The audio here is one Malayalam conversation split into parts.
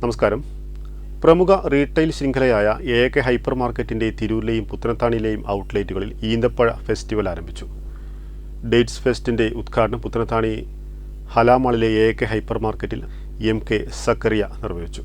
നമസ്കാരം. പ്രമുഖ റീറ്റെയിൽ ശൃംഖലയായ എ കെ ഹൈപ്പർ മാർക്കറ്റിൻ്റെ തിരൂരിലെയും പുത്തനത്താണിയിലെയും ഔട്ട്ലെറ്റുകളിൽ ഈന്തപ്പഴ ഫെസ്റ്റിവൽ ആരംഭിച്ചു. ഡേറ്റ്സ് ഫെസ്റ്റിൻ്റെ ഉദ്ഘാടനം പുത്തനത്താണി ഹലാമാളിലെ എ കെ ഹൈപ്പർ മാർക്കറ്റിൽ MK സക്കറിയ നിർവഹിച്ചു.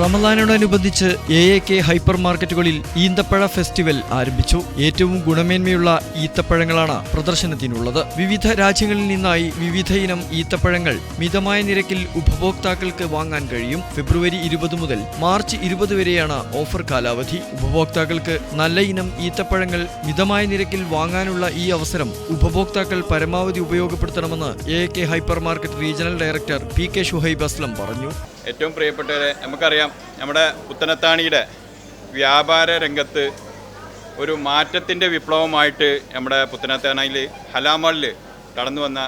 റമദാനോടനുബന്ധിച്ച് AAK ഹൈപ്പർ മാർക്കറ്റുകളിൽ ഈന്തപ്പഴ ഫെസ്റ്റിവൽ ആരംഭിച്ചു. ഏറ്റവും ഗുണമേന്മയുള്ള ഈത്തപ്പഴങ്ങളാണ് പ്രദർശനത്തിനുള്ളത്. വിവിധ രാജ്യങ്ങളിൽ നിന്നായി വിവിധ ഇനം ഈത്തപ്പഴങ്ങൾ മിതമായ നിരക്കിൽ ഉപഭോക്താക്കൾക്ക് വാങ്ങാൻ കഴിയും. ഫെബ്രുവരി 20 മുതൽ മാർച്ച് 20 വരെയാണ് ഓഫർ കാലാവധി. ഉപഭോക്താക്കൾക്ക് നല്ല ഇനം ഈത്തപ്പഴങ്ങൾ മിതമായ നിരക്കിൽ വാങ്ങാനുള്ള ഈ അവസരം ഉപഭോക്താക്കൾ പരമാവധി ഉപയോഗപ്പെടുത്തണമെന്ന് AAK hyper market regional director PK Shuhaib Aslam പറഞ്ഞു. ഏറ്റവും പ്രിയപ്പെട്ടവരെ, നമുക്കറിയാം നമ്മുടെ പുത്തനത്താണിയുടെ വ്യാപാര രംഗത്ത് ഒരു മാറ്റത്തിൻ്റെ വിപ്ലവമായിട്ട് നമ്മുടെ പുത്തനത്താണിയിൽ ഹലാമാളിൽ കടന്നു വന്ന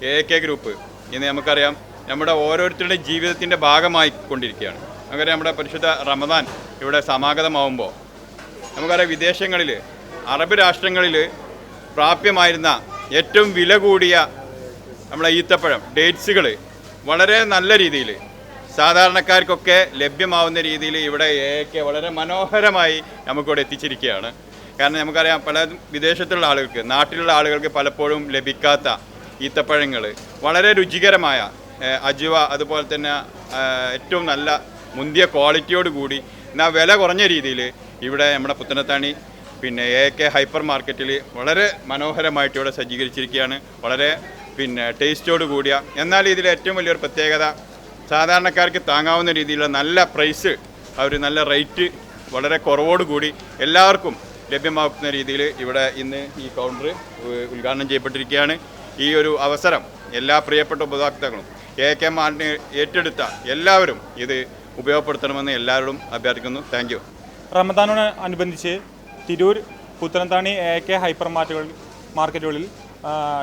AAK ഗ്രൂപ്പ് ഇന്ന് നമുക്കറിയാം നമ്മുടെ ഓരോരുത്തരുടെയും ജീവിതത്തിൻ്റെ ഭാഗമായി കൊണ്ടിരിക്കുകയാണ്. നമുക്കറിയാം നമ്മുടെ പരിശുദ്ധ റമദാൻ ഇവിടെ സമാഗതമാവുമ്പോൾ നമുക്കറിയാം വിദേശങ്ങളിൽ അറബ് രാഷ്ട്രങ്ങളിൽ പ്രാപ്യമായിരുന്ന ഏറ്റവും വില കൂടിയ നമ്മുടെ ഈത്തപ്പഴം ഡേറ്റ്സുകൾ വളരെ നല്ല രീതിയിൽ സാധാരണക്കാർക്കൊക്കെ ലഭ്യമാവുന്ന രീതിയിൽ ഇവിടെ AAK വളരെ മനോഹരമായി നമുക്കിവിടെ എത്തിച്ചിരിക്കുകയാണ്. കാരണം നമുക്കറിയാം പല വിദേശത്തുള്ള ആളുകൾക്ക് നാട്ടിലുള്ള ആളുകൾക്ക് പലപ്പോഴും ലഭിക്കാത്ത ഈത്തപ്പഴങ്ങൾ വളരെ രുചികരമായ അജുവ, അതുപോലെ തന്നെ ഏറ്റവും നല്ല മുന്തിയ ക്വാളിറ്റിയോട് കൂടി എന്നാൽ വില കുറഞ്ഞ രീതിയിൽ ഇവിടെ നമ്മുടെ പുത്തനത്താണി AAK ഹൈപ്പർ മാർക്കറ്റിൽ വളരെ മനോഹരമായിട്ട് ഇവിടെ സജ്ജീകരിച്ചിരിക്കുകയാണ്. വളരെ ടേസ്റ്റോട് കൂടിയ, എന്നാൽ ഇതിൽ ഏറ്റവും വലിയൊരു പ്രത്യേകത സാധാരണക്കാർക്ക് താങ്ങാവുന്ന രീതിയിലുള്ള നല്ല പ്രൈസ്, അവർ നല്ല റേറ്റ് വളരെ കുറവോടുകൂടി എല്ലാവർക്കും ലഭ്യമാക്കുന്ന രീതിയിൽ ഇവിടെ ഇന്ന് ഈ കൗണ്ടർ ഉദ്ഘാടനം ചെയ്യപ്പെട്ടിരിക്കുകയാണ്. ഈ ഒരു അവസരം എല്ലാ പ്രിയപ്പെട്ട ഉപഭോക്താക്കളും AAK മാർട്ടിനെ ഏറ്റെടുത്ത എല്ലാവരും ഇത് ഉപയോഗപ്പെടുത്തണമെന്ന് എല്ലാവരോടും അഭ്യർത്ഥിക്കുന്നു. Thank you. റമദാനോട് അനുബന്ധിച്ച് തിരൂർ പുത്തനത്താണി AAK ഹൈപ്പർ മാർക്കറ്റുകളിൽ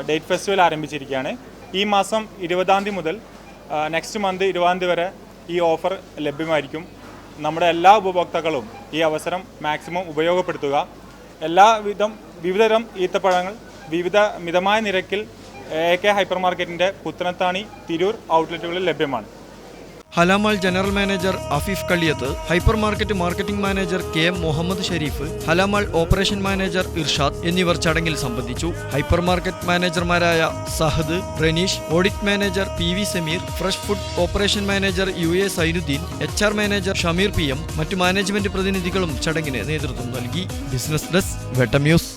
ഡേറ്റ് ഫെസ്റ്റിവൽ ആരംഭിച്ചിരിക്കുകയാണ്. ഈ മാസം 20-ാം തീയതി മുതൽ നെക്സ്റ്റ് മന്ത് 20-ാം തീയതി വരെ ഈ ഓഫർ ലഭ്യമായിരിക്കും. നമ്മുടെ എല്ലാ ഉപഭോക്താക്കളും ഈ അവസരം മാക്സിമം ഉപയോഗപ്പെടുത്തുക. വിവിധതരം ഈത്തപ്പഴങ്ങൾ മിതമായ നിരക്കിൽ AAK ഹൈപ്പർ മാർക്കറ്റിൻ്റെ പുത്തനത്താണി തിരൂർ ഔട്ട്ലെറ്റുകളിൽ ലഭ്യമാണ്. Halamall general manager Afeef Kaliyath, hyper market marketing manager KM Muhammad Sharif, Halamall operation manager Irshad എന്നിവർ ചടങ്ങിൽ സംബന്ധിച്ചു. ഹൈപ്പർ മാർക്കറ്റ് മാനേജർമാരായ Sahad, Ranish, audit manager PV Sameer, fresh food operation manager UA Sainuddin, HR manager Shameer PM, മറ്റു മാനേജ്മെന്റ് പ്രതിനിധികളും ചടങ്ങിന് നേതൃത്വം നൽകി. Business desk, Vettam news.